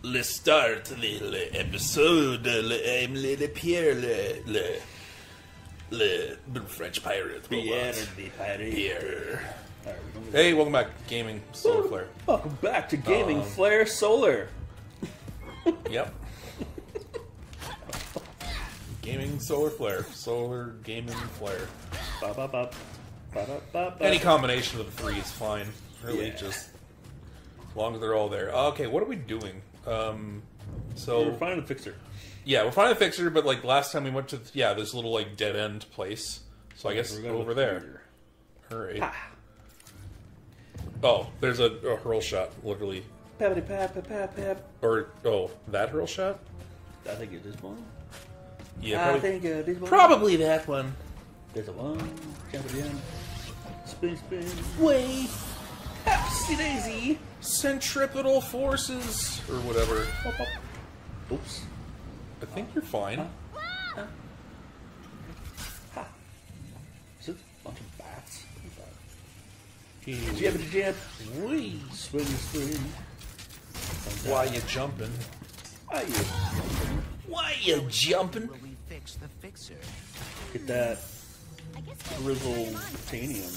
Let's start l'épisode, le French pirate. Pierre the pirate. Pierre. Right, Hey, welcome back, Gaming Solar Flare. welcome back to Gaming Flare Solar. Yep. Gaming Solar Flare. Solar Gaming Flare. Ba, ba, ba. Ba, ba, ba, ba. Any combination of the three is fine. Really, Yeah. just as long as they're all there. Okay, what are we doing? So We're finding a fixer. yeah, we're finding a fixer, but like last time we went to this little like dead end place. So I guess We're gonna over look there. here. Hurry. Ha. Oh, there's a hurl shot, literally. Pappity pap pap pap pap. Or that hurl shot? I think it is one. Yeah, I probably, think it is one. probably that one. There's a one. Jump again. Spin, spin. Way Hapsy daisy. centripetal forces or whatever. Pop, pop. Oops. I think you're fine. Ha. Is it a bunch of bats? Jibbity jib. Wee. Swing, swing. Why you jumping? Why you? Why you jumping? Will we fix the fixer? Get that I guess grizzle titanium.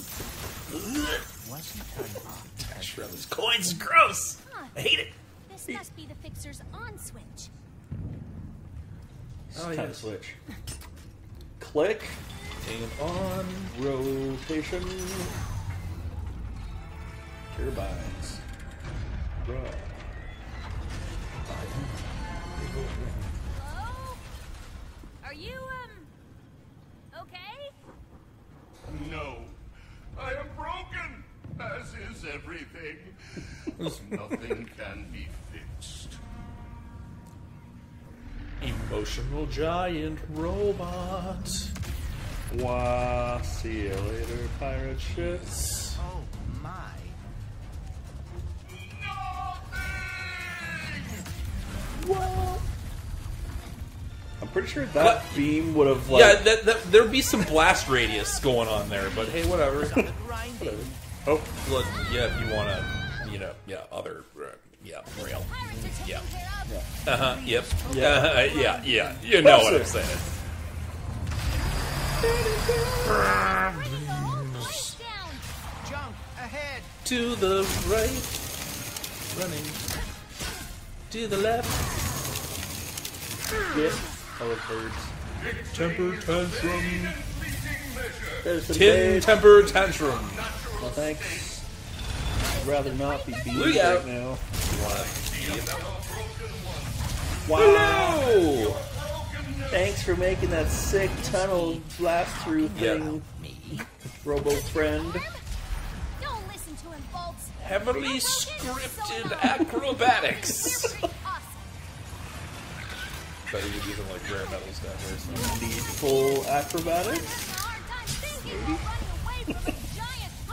Wasn't I Texture on these coins is gross. I hate it. this must be the fixer's on switch. It's Oh, time to yes. switch. Click. Game on. Rotation. Turbines. Right. Hello? Are you, okay? No, I am broken, as is everything. Nothing can be fixed. Emotional giant robot. Wow. See you later, pirate ships. Oh my. I'm pretty sure that beam would have like. Yeah, there'd be some blast radius going on there, but hey, whatever. Grinding. Oh, Look, yeah, if you want to, other, rail. Pirates are Yeah. taking care of. Uh-huh, yep. Yeah. Yeah. You know what I'm That's it. saying. Lights down. Jump ahead. To the right, running. To the left. yeah. I love birds. Temper tantrum. There's some Tin days. temper tantrum. No thanks. I'd rather not be beamed Look right out. now. Wow. Hello. Thanks for making that sick tunnel blast through Yeah. thing, Robo friend. Don't listen to him, folks. Heavily scripted acrobatics. Better you using like rare metals down here. So. Needful acrobatics.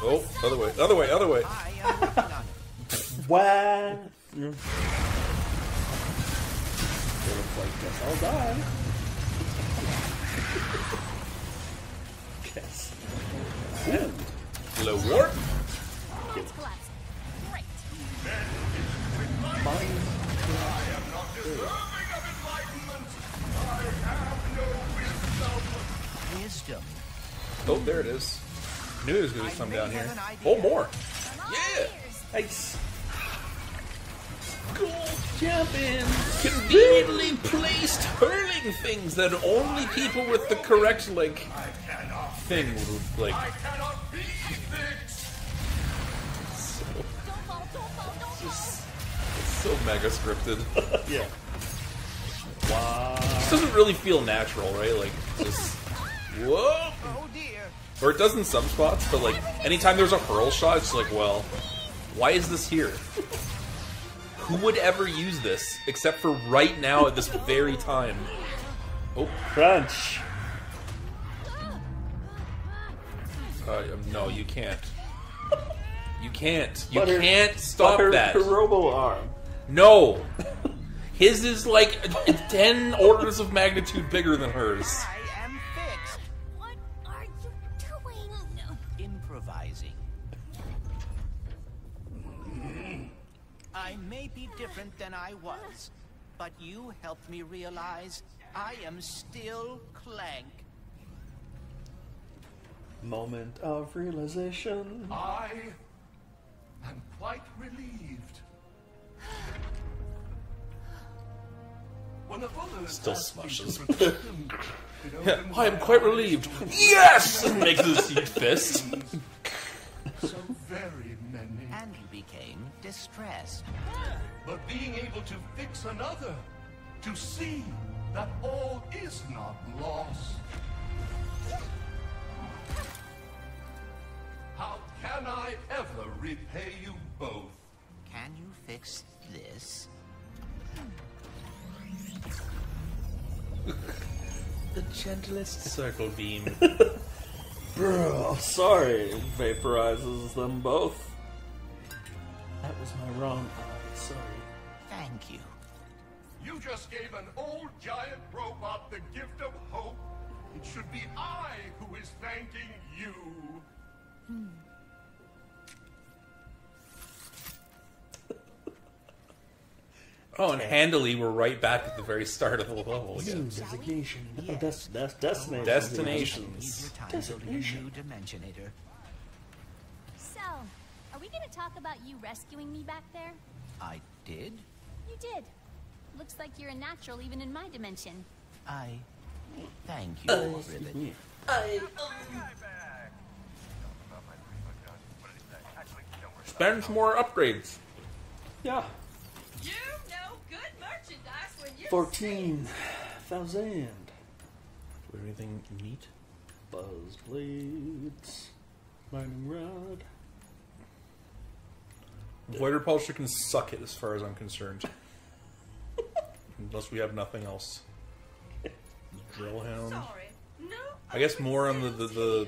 Oh, other way. I am working on it. Wow. It looks like guess I'll die. Guess. Ooh. Low warp. It's collapsing. Great. Mine. Wisdom. Oh, there it is. Knew there was going to be some down here. have an idea. Oh, more. I'm all Yeah. ears. Nice. Cool. Jumping. Conveniently placed hurling things that only people with the correct thing would Cannot be fixed. Don't fall, don't fall, don't fall. So mega scripted. Yeah. Wow. This doesn't really feel natural, right? Like just whoa. Oh dear. Or it does in some spots, but like anytime there's a hurl shot, it's like, well, why is this here? Who would ever use this except for right now at this very time? Oh, Crunch. no, you can't. You can't. You Butter- can't stop Butter that. Robo arm. No. His is like 10 orders of magnitude bigger than hers. I am fixed. What are you doing? Improvising. I may be different than I was, but you helped me realize I am still Clank. Moment of realization. I am quite relieved. When the others Still asked me to smushes. protect them, it opened I am my quite eyes. relieved. Yes! And makes a huge fist. So very many. And you became distressed. But being able to fix another, to see that all is not lost. How can I ever repay you both? Can you fix this? The gentlest circle beam. Bro, sorry. It vaporizes them both. That was my wrong eye. Sorry. Thank you. You just gave an old giant robot the gift of hope. It should be I who is thanking you. Oh, and handily, we're right back at the very start of the level again. Designation. Yes. That's destination. Destinations. Use your time building a new dimensionator. So, are we going to talk about you rescuing me back there? I did. You did. Looks like you're a natural even in my dimension. I thank you, Rivet. Me. Spend some more upgrades. Yeah. You know good merchandise when you 14,000. Do we have anything neat? Buzz blades. Lightning rod. Void Repulsor can suck it as far as I'm concerned. Unless we have nothing else. Drill Hound. sorry. No. I guess more on the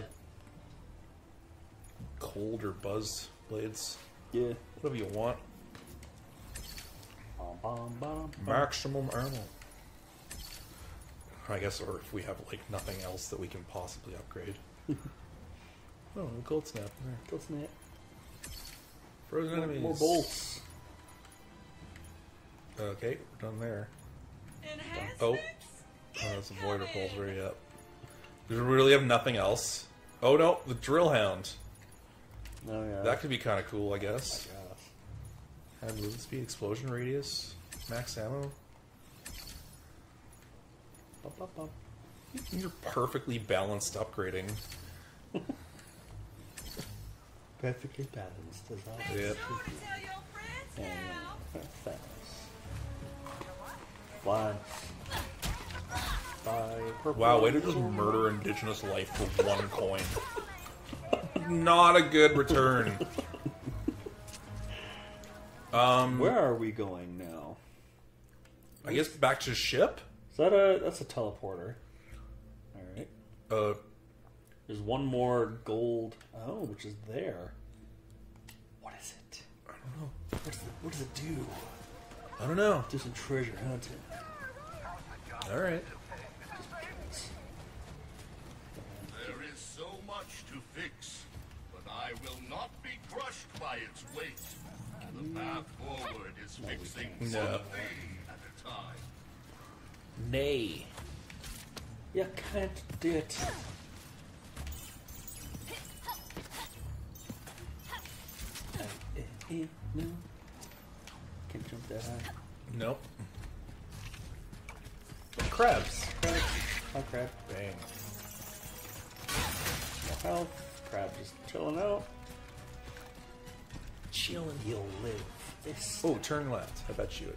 cold or buzz blades. Yeah. Whatever you want. Bum, bum, bum, bum. Maximum ammo. I guess, or if we have like nothing else that we can possibly upgrade. Oh, a gold snap. There. Gold snap. Frozen enemies. More bolts. Okay, we're done there. Enhancements? Oh, that's a void repulsor. Yep. Do we really have nothing else? Oh no, the drill hound. Oh yeah. That could be kind of cool, I guess. Yes. High movement speed, explosion radius, max ammo. Bum, bum, bum. You're perfectly balanced upgrading. Perfectly balanced as always. Yep. Sure, tell your friends now. Fast. Fly. Fly. Purple. Wow, way to just murder indigenous life for 1 coin. Not a good return. Where are we going now? I guess back to ship? Is that that's a teleporter. Alright. There's one more gold. Oh, which is there. What is it? I don't know. What does it do? I don't know. Do some treasure hunting. Alright. There is so much to fix, but I will not be crushed by its weight. The path forward is fixing No. one thing at a time. Nay. You can't do it. No. Can't jump that high. Nope. Crabs. Crab. Hi, crab. Bang. No health. Crab just chilling out. Chilling. You'll live. This. Oh, turn left. I bet you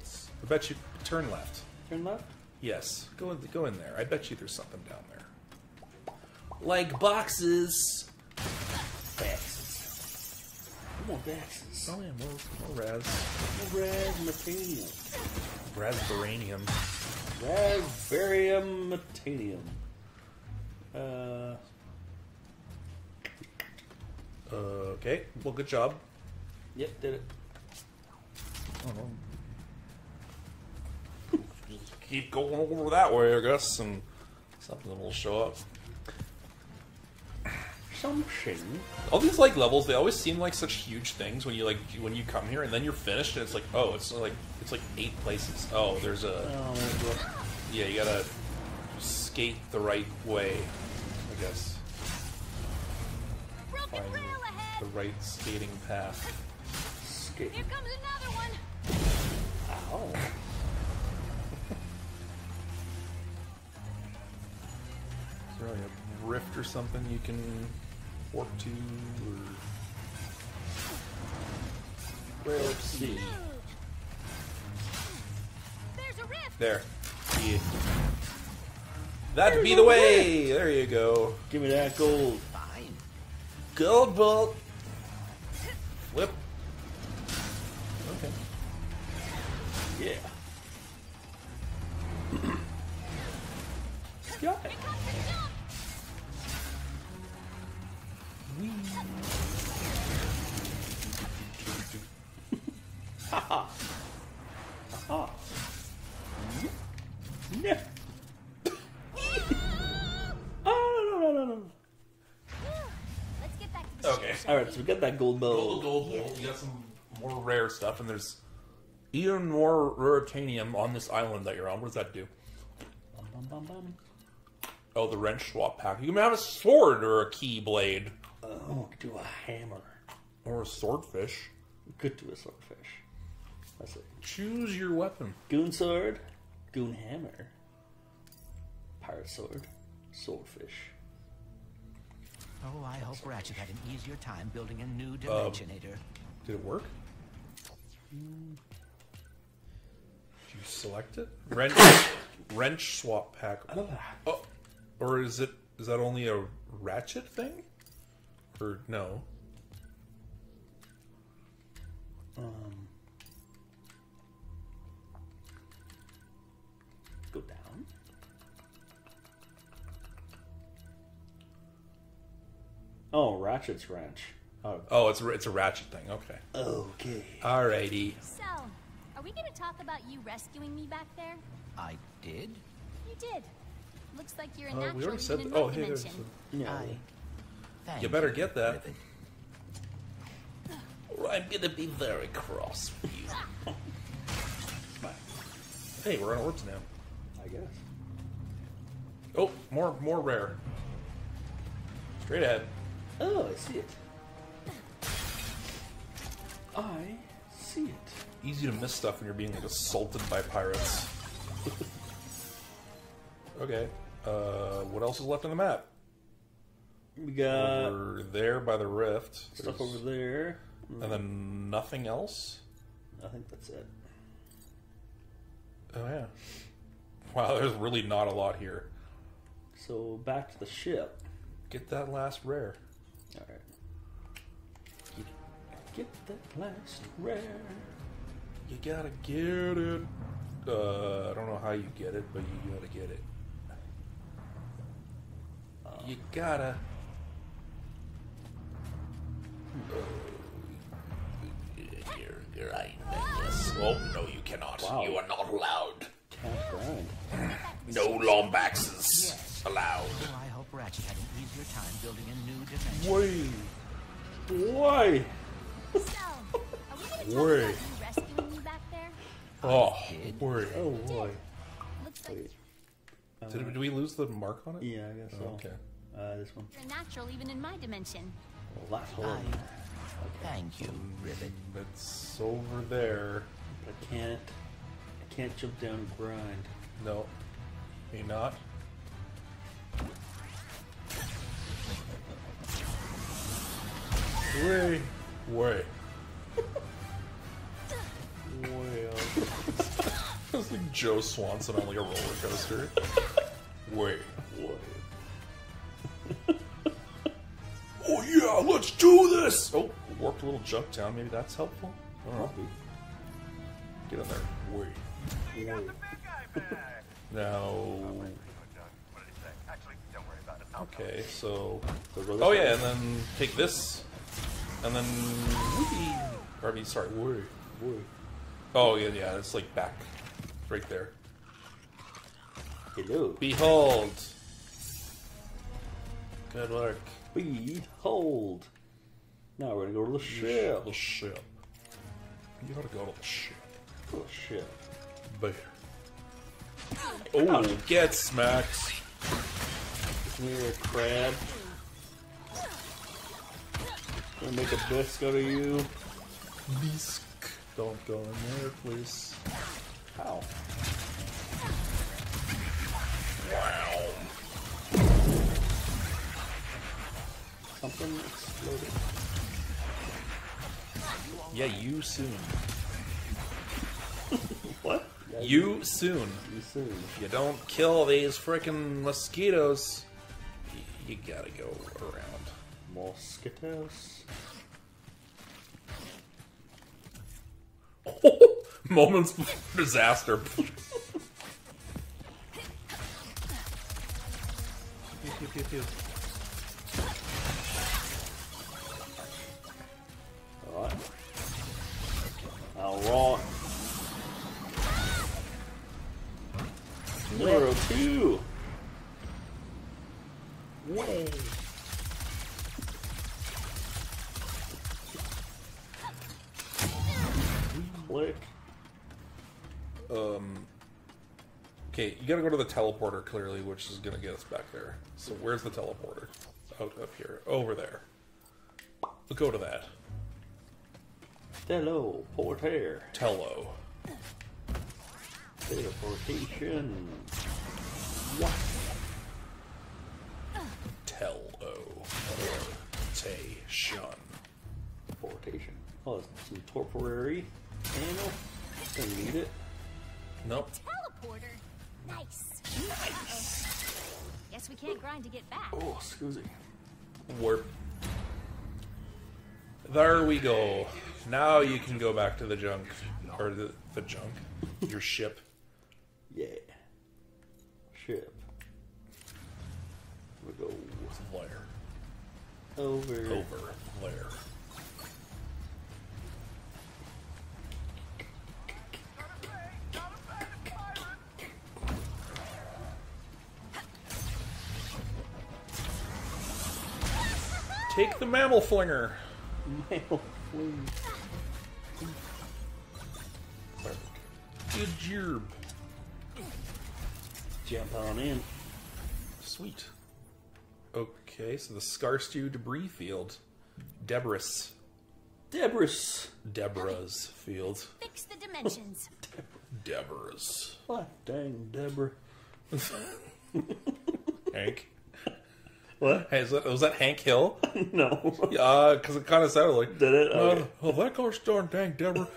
turn left. Turn left. Yes. Go in there. I bet you there's something down there. Like boxes. Baxes. More baxes. Oh yeah, more raz. More raspberry. Raspberanium. Raspbarium metanium. Okay. Well, good job. Yep, did it. Oh, no. keep going over that way, I guess, and something will show up. Something. All these like levels, they always seem like such huge things when you come here, and then you're finished, and it's like, oh, it's like 8 places. Oh, there's a yeah, you gotta skate the right way, I guess. Find the right skating path. Skate. Here comes another one. Ow. Is there like a rift or something you can warp to? Or... Let's see. There's a rift. There. Yeah. That'd be the way! There you go. Give me that gold. Fine. Gold bolt! Flip. Okay. Yeah. Got it. Here comes the jump. Haha. Haha. No. Oh, no. Let's get back to the Okay. ship. Alright, so we got that gold bow. Gold. You got some more rare stuff, and there's even more raritanium on this island that you're on. What does that do? Bum, bum, bum, bum. Oh, the wrench swap pack. You can have a sword or a key blade. Oh, we could do a hammer. Or a swordfish. We could do a swordfish. That's it. Choose your weapon. Goon sword, goon hammer, pirate sword, swordfish. Oh, I hope Ratchet had an easier time building a new Dimensionator. Did it work? Did you select it? Wrench swap pack. Oh, or is that only a Ratchet thing? Or no? Go down. Oh, Ratchet's wrench. Oh, it's a Ratchet thing. Okay. Okay. Alrighty. So, are we going to talk about you rescuing me back there? I did? You did. Looks like you're a We natural already said. even in Oh, my hey, there's. dimension. No. Thank You better get that. Ribbit. Or I'm gonna be very cross with you. Hey, we're on orbs now. I guess. Oh, more rare. Straight ahead. Oh, I see it. I see it. Easy to miss stuff when you're being like assaulted by pirates. Okay. What else is left on the map? We got Over there by the rift. stuff There's- over there. And then nothing else? I think that's it. Oh, yeah. Wow, there's really not a lot here. So back to the ship. Get that last rare. Alright. Get that last rare. You gotta get it. I don't know how you get it, but you gotta get it. You gotta. You're right, I guess. Oh, no, you cannot. Wow. You are not allowed. Can't grind. No lombaxes allowed. Oh, I hope Ratchet had an easier time building a new dimension. Why? So, are we going to talk Wait. about you rescuing me back there? Oh, word. Oh boy. Looks like Did we lose the mark on it? Yeah, I guess so. Okay. This one. you're a natural even in my dimension. Well, that's horrible. Thank you, Ribbit. It's over there. But I can't jump down and grind. No. May not. Way. Well. It's like Joe Swanson on like a roller coaster. Way. Oh yeah, let's do this! Oh, warped a little jump down. Maybe that's helpful. I don't know. Get in there. Way. Now. Okay, so. Oh yeah, and then take this, and then. Or I mean, sorry. Way. Oh yeah, it's like back, right there. Hello. Behold. Good work. Behold. Now we're gonna go to the ship. The ship. You gotta go to the ship. The ship. Bear. Oh, get smacked. Come here, crab. Gonna make a bisque out of you. Bisque. Don't go in there, please. Ow. Wow. Something exploded. Yeah, you soon. What? Yeah, You soon. You soon. If you don't kill these frickin' mosquitoes, you gotta go around. Mosquitoes. Moments before disaster. Alright. Alright. 0-2. Whoa. Click. Okay, you gotta go to the teleporter clearly, which is gonna get us back there. So where's the teleporter? Out up here. Over there. We'll go to that. Teleporter. Tello. Teleportation. What? Teleportation. Teleportation. Oh, some temporary ammo. Gonna need it. Nope. Teleporter. Nice. Guess we can't grind to get back. Oh, excuse me. Warp. There we go. Now you can go back to the junk. Or the junk. Your ship. Yeah. Ship. We go Flare. over. Over. Flare. Take the mammal flinger. Mail, please. Good job. Jump on in. Sweet. Okay, so the Scarstew debris field. Debris. Deborah's field. Fix the dimensions. Deborah's. What? Dang, Deborah. Hank. What? Hey, was that Hank Hill? No. Yeah, because it kind of sounded like. Did it? Okay. Oh, that gosh darn dang Deborah.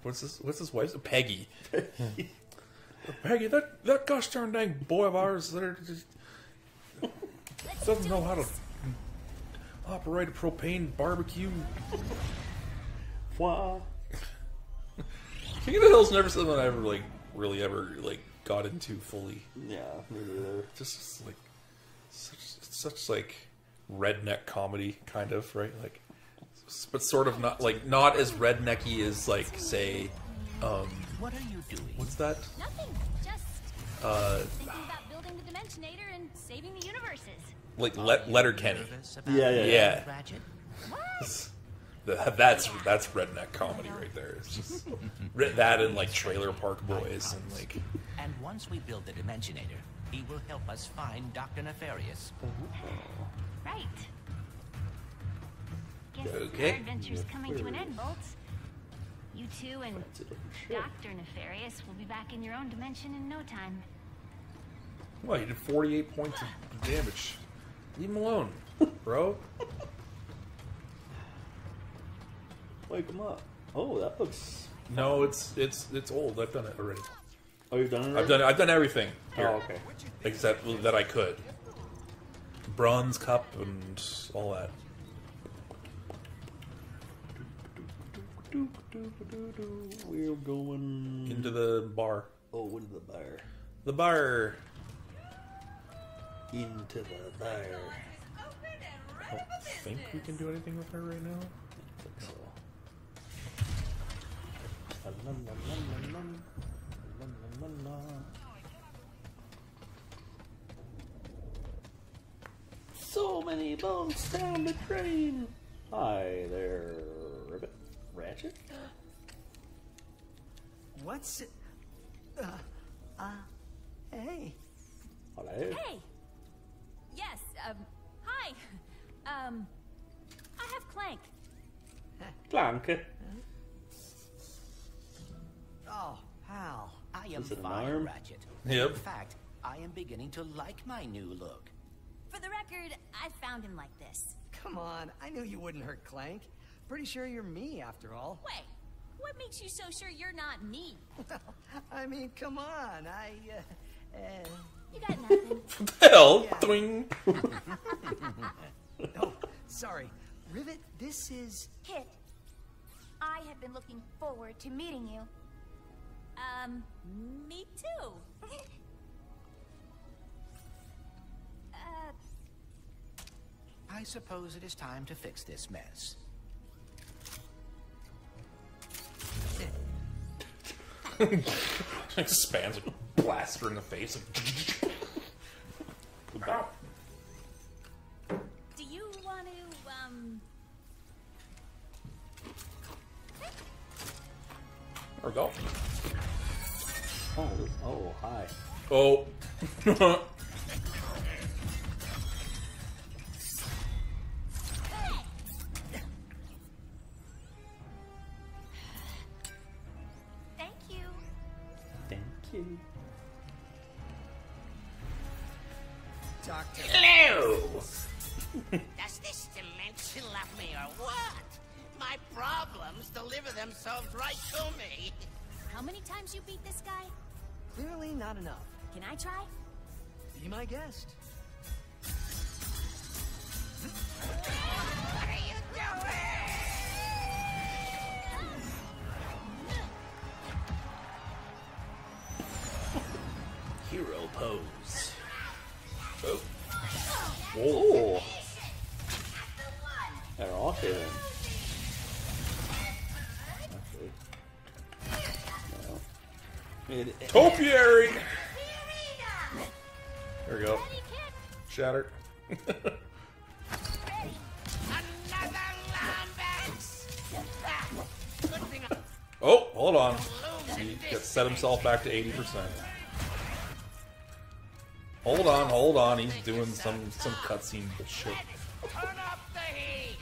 What's his wife's? Peggy. Peggy, that gosh darn dang boy of ours that just doesn't know how to operate a propane barbecue. What? King of the Hill's never something I ever really ever got into fully. Yeah, me neither. Just like such like redneck comedy kind of, right? Like, but sort of not as rednecky as like say What are you doing? what's that? Nothing. Just thinking about building the Dimensionator and saving the universes. Like Letterkenny. Yeah. Ratchet? That's redneck comedy right there. It's just that and like Trailer Park Boys and like. And once we build the Dimensionator, he will help us find Dr. Nefarious. Right. Guess Okay. our adventure's coming to an end, Bolts. You two and Dr. Nefarious will be back in your own dimension in no time. Well, you did 48 points of damage. Leave him alone, bro. Wake him up. Oh, that looks. No, it's old. I've done it already. Oh, you've done it already? I've done everything here, Oh, okay. except that I could. Bronze cup and all that. We're going Into the bar. Oh, into the bar. The bar. Into the bar. I don't think we can do anything with her right now. So. la, la. So many bones down the drain. Hi there, Ribbit. Ratchet? What's it? Hey. Hello. Hey! Yes, hi. I have Clank. Clank. Oh, pal. I am Is it an fine, arm? Ratchet. Yep. In fact, I am beginning to like my new look. For the record, I found him like this. Come on, I knew you wouldn't hurt Clank. Pretty sure you're me, after all. Wait, what makes you so sure you're not me? Well, I mean, come on, You got nothing. Hell, Yeah. twing. Oh, sorry. Rivet, this is... Kit, I have been looking forward to meeting you. Me too. I suppose it is time to fix this mess. Expands like a blaster in the face. Ow. Do you want to, There we go. Oh, hi. Oh. thank you. Thank you. Doctor. Hello! Does this dimension love me or what? My problems deliver themselves right to me. How many times you beat this guy? Clearly not enough. Can I try? Be my guest. What are you doing? Hero pose. Oh. Oh. They're off here then. Okay. No. Topiary! There we go. Shattered. Another Lambex! Good thing I Oh, hold on. lose He this got set himself back to 80%. Hold on. He's doing some cutscene bullshit. Turn up the heat!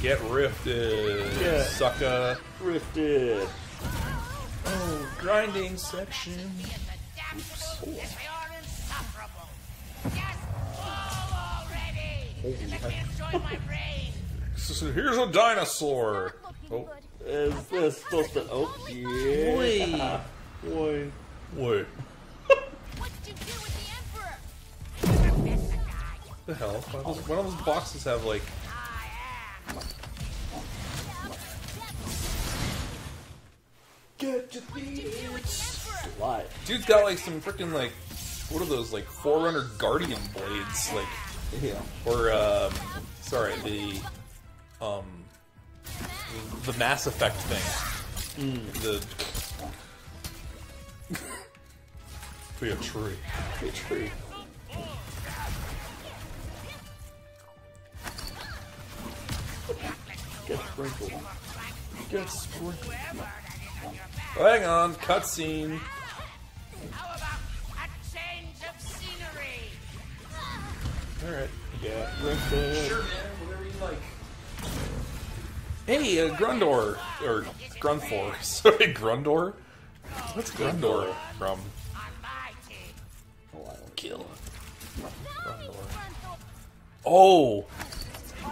Get rifted, Yeah. sucker. Rifted. Oh, grinding section. Adaptable, they are insufferable. Just fall already! Let me enjoy my brain! Here's a dinosaur. Looking Oh, good. Is this supposed to... Oh, yeah. Boy. wait. What did you do with the Emperor? What the hell? One of those boxes have like. Get to Why? Dude's got like some freaking like, what are those like Forerunner Guardian blades like, Yeah. or sorry the Mass Effect thing. The be a tree. It's true. Get sprinkled. Get sprinkled. Hang on, cutscene. How about a change of scenery? All right. Get rifted. Sure, man. Whatever you like. Hey, Grundor or Grunfor. Sorry, Grundor. What's Grundor from? On my team. Oh, I don't Kill. Grunthor. Oh, Are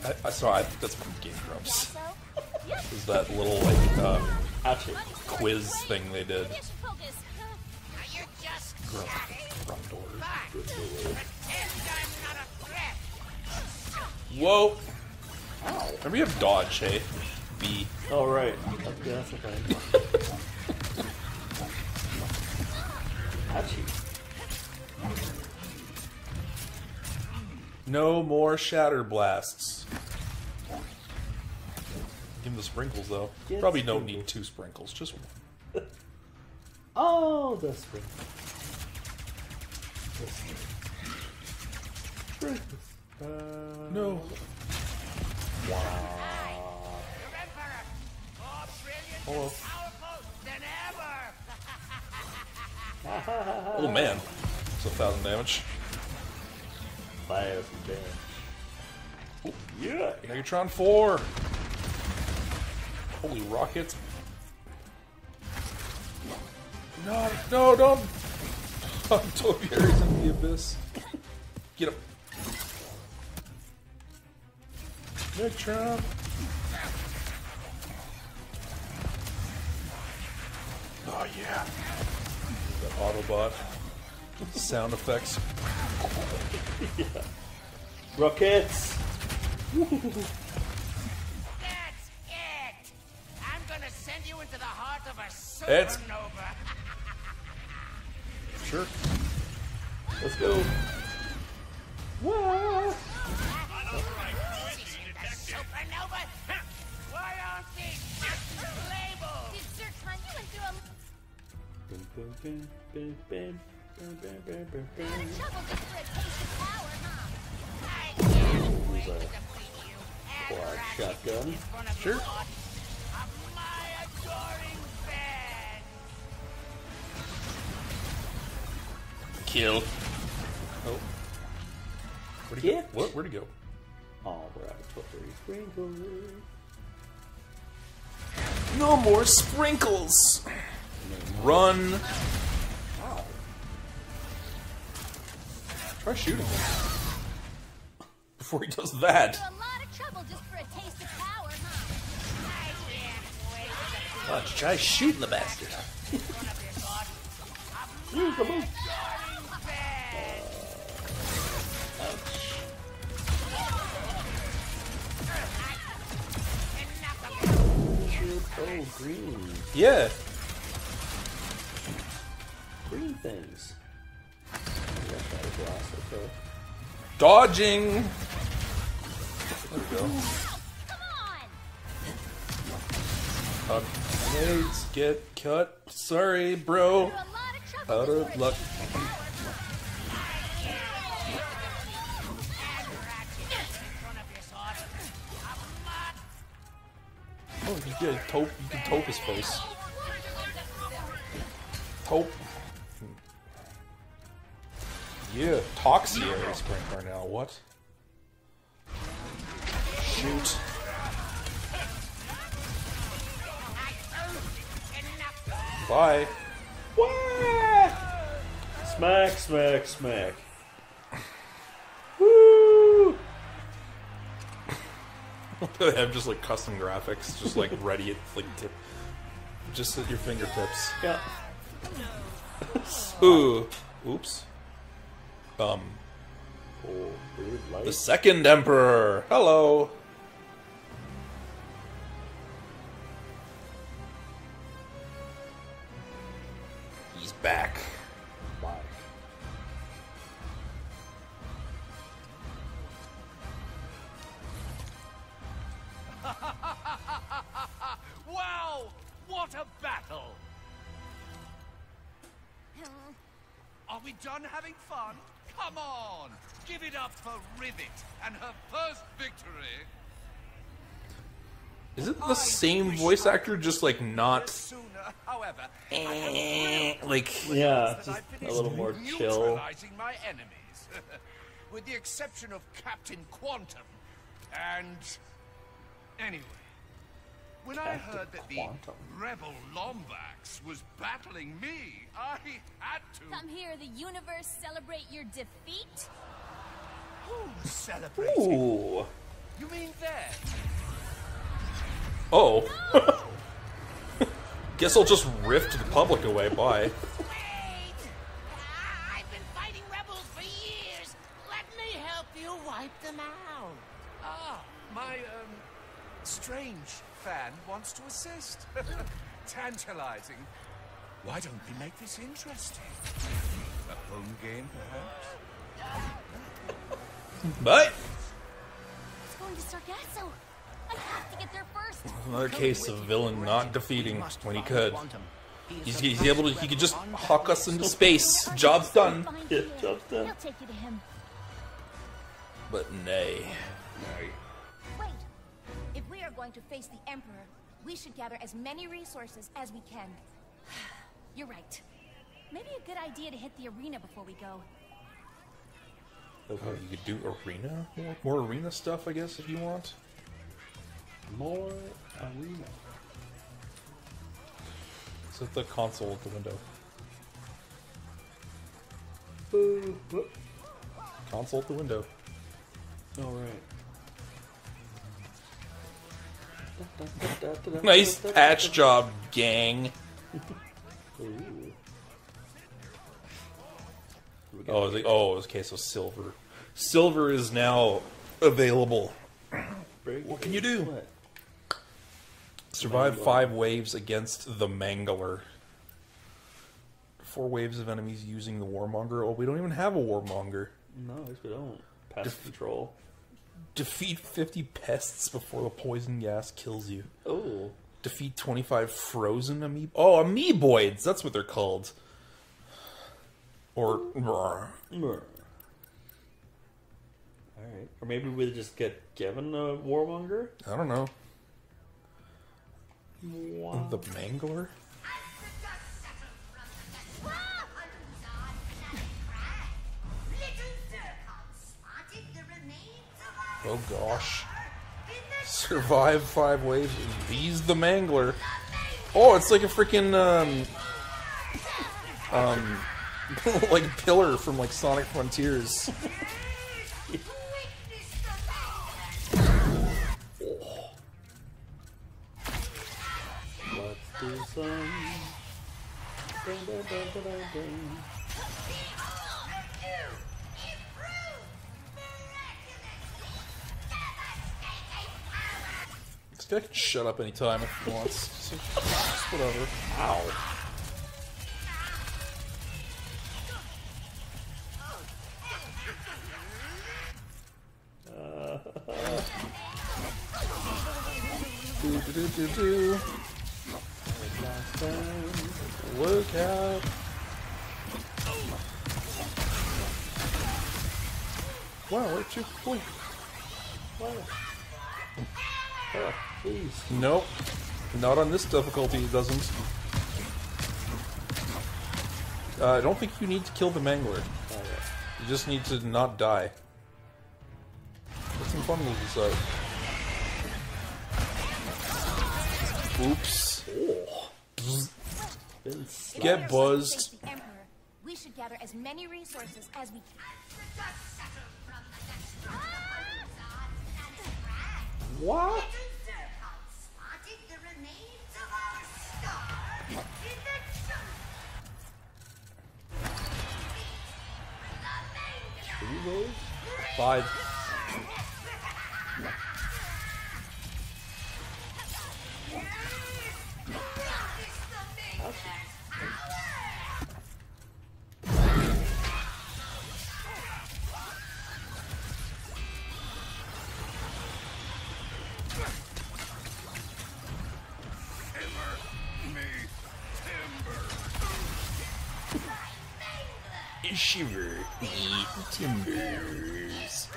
we I saw. That's from Game Grumps. so? Yes. Is that little like Ouchie. quiz thing they did? Yes, focus. Are you just Grun- chatting? Grundor. Fine. Pretend I'm not a threat. Whoa. Remember you have dodge, hey? B. Oh, right. Okay, that's okay. Ouchie. No more shatter blasts. Give him the sprinkles though. Get Probably no sprinkles. need 2 sprinkles, just one. Oh, the spring. No. Wow. Hello. Ever. Oh man. It's 1,000 damage. 5,000 damage. Oh, yeah. Negatron 4. Holy rockets. No, no, don't. Topiary's in the abyss. Get him. Negatron. Oh yeah. That Autobot. Sound effects. Yeah. Rockets. That's it. I'm gonna send you into the heart of a It's- supernova. Sure. Let's go. Whoa. Supernova? Why aren't these labeled? Did Search Hunt you went through a lot of trouble just for a taste of power, huh? I can't wait Use a to meet you and quad Ratchet shotgun. in front of Sure. the lot of my adoring fans. Kill. Oh. Where'd he go? What? Where'd he go? All right, buttery sprinkles. No more sprinkles. Run. Wow. Try shooting him before he does that. Through a lot of trouble just for a taste of power, huh? I can't wait to meet Watch, try shooting the bastard. you in front of the lot of Use the my move. adoring fans. Oh, green. Yeah. Green things. Yeah, that was last, okay. Dodging. There we go. Come on! Grenades get cut. Sorry, bro. Through a lot of trouble Out just of for a luck. taste of power, Oh, you can taupe. You can taupe his face. Taupe. Yeah, Toxier Sprinkler now. What? Shoot. Bye. What? Smack, smack, smack. Woo! They have just like custom graphics, just like ready at like just at your fingertips. Yeah. Ooh. Oops. Oh, weird light. The second Emperor. Hello. He's back. Bye. Wow! What a battle! Are we done having fun? Come on! Give it up for Rivet and her first victory! Is it the same voice actor, just like not Sooner, however, like? Yeah, that just I a finished little more chill. neutralizing my enemies. With the exception of Captain Quantum. And... Anyway. When I Captain heard that Quantum. the Rebel Lombax was battling me, I had to... Come here, the universe celebrate your defeat? Who's celebrating? Ooh. You mean there? Oh. Guess I'll just rift the public away. Bye. Wait! I've been fighting rebels for years. Let me help you wipe them out. Ah, my, strange fan wants to assist. Tantalizing. Why don't we make this interesting? A home game, perhaps? Bye. It's going to Sargasso. I have to get there first. Another case of villain not defeating when he could. He's able to. He could just huck us into space. Job's done. Yeah, job's done. He'll take you to him. But nay. Wait. If we are going to face the Emperor, we should gather as many resources as we can. You're right. Maybe a good idea to hit the arena before we go. You could do arena? More arena stuff, I guess, if you want. More arena. Set the console at the window. Console at the window. Alright. Nice patch job, gang. Ooh. Okay, so silver. Silver is now available. What can you do? What? Survive 5 waves against the Mangler. 4 waves of enemies using the Warmonger. Oh, we don't even have a Warmonger. No, I guess we don't. Pest control. Defeat 50 pests before the poison gas kills you. Oh. Defeat 25 frozen amoeba. Oh, amoeboids! That's what they're called. Or... Alright. Or maybe we'll just get given a Warmonger? I don't know. Wow. The Mangler? Oh gosh. Survive 5 waves. He's the Mangler. Oh, it's like a freaking like a pillar from like Sonic Frontiers. Let's do some. This guy can shut up anytime if he wants. So, just whatever. Ow. Do. Look out. Wow, where'd you point? Please. Nope. Not on this difficulty, it doesn't. I don't think you need to kill the Mangler. You just need to not die. Get some fun moves out. Oops. Oh. Get buzzed. We should gather as many resources as we can. What? Five. Shiver the timbers.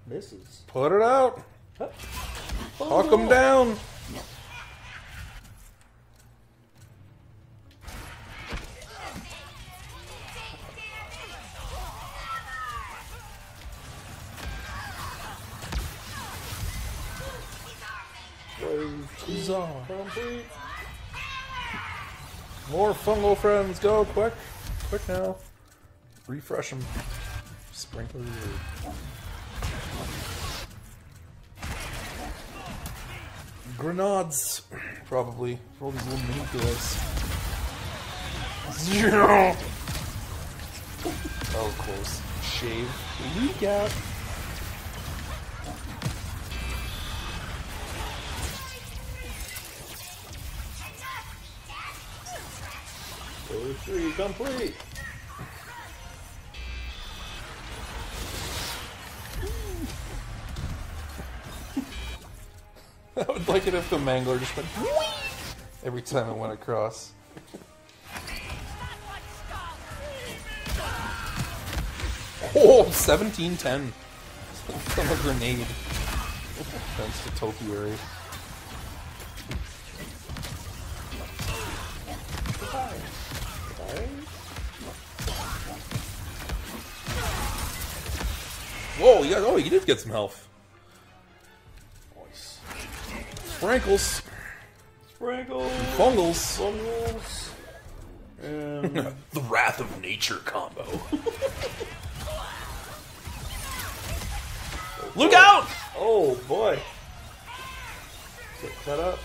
Misses. Put it out. Hawk them down. Complete. More fungal friends, go quick, quick now. Refresh them. Sprinkler. Grenades, probably for all these little mini guys. Zero. Oh, close. Shave. Leak out. Story 3 complete. I would like it if the mangler just went every time it went across. Oh, 17-10 from a grenade. Thanks to Topiary. Whoa, you did get some health. Nice. Sprinkles. Sprinkles. Fungles. Fungles. And the Wrath of Nature combo. Look out! Oh boy. Get cut up.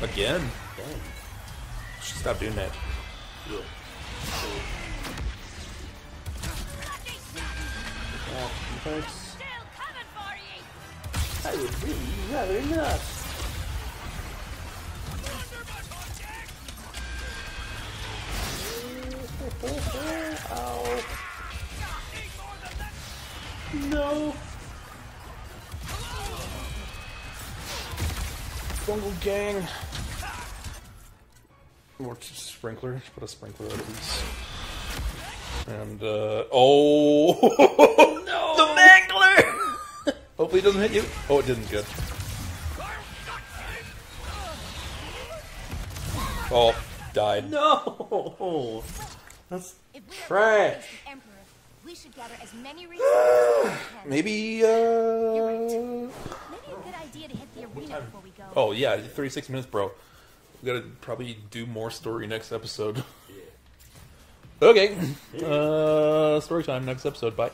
Again. Dang. Should stop doing that. Yeah. Thanks. Still coming for you. I would really rather not. Ow. No. Fungal gang. Or just sprinkler. Just put a sprinkler at least. And, oh! No! The mangler! Hopefully it doesn't hit you. Oh, it didn't. Good. Oh, died. No! That's If we are trash. going to face the Emperor, we should gather as many resources as we can. Maybe, You're right. Maybe a good idea to hit the arena before we go. Oh, yeah, 36 minutes, bro. We gotta probably do more story next episode. Okay. Story time next episode. Bye.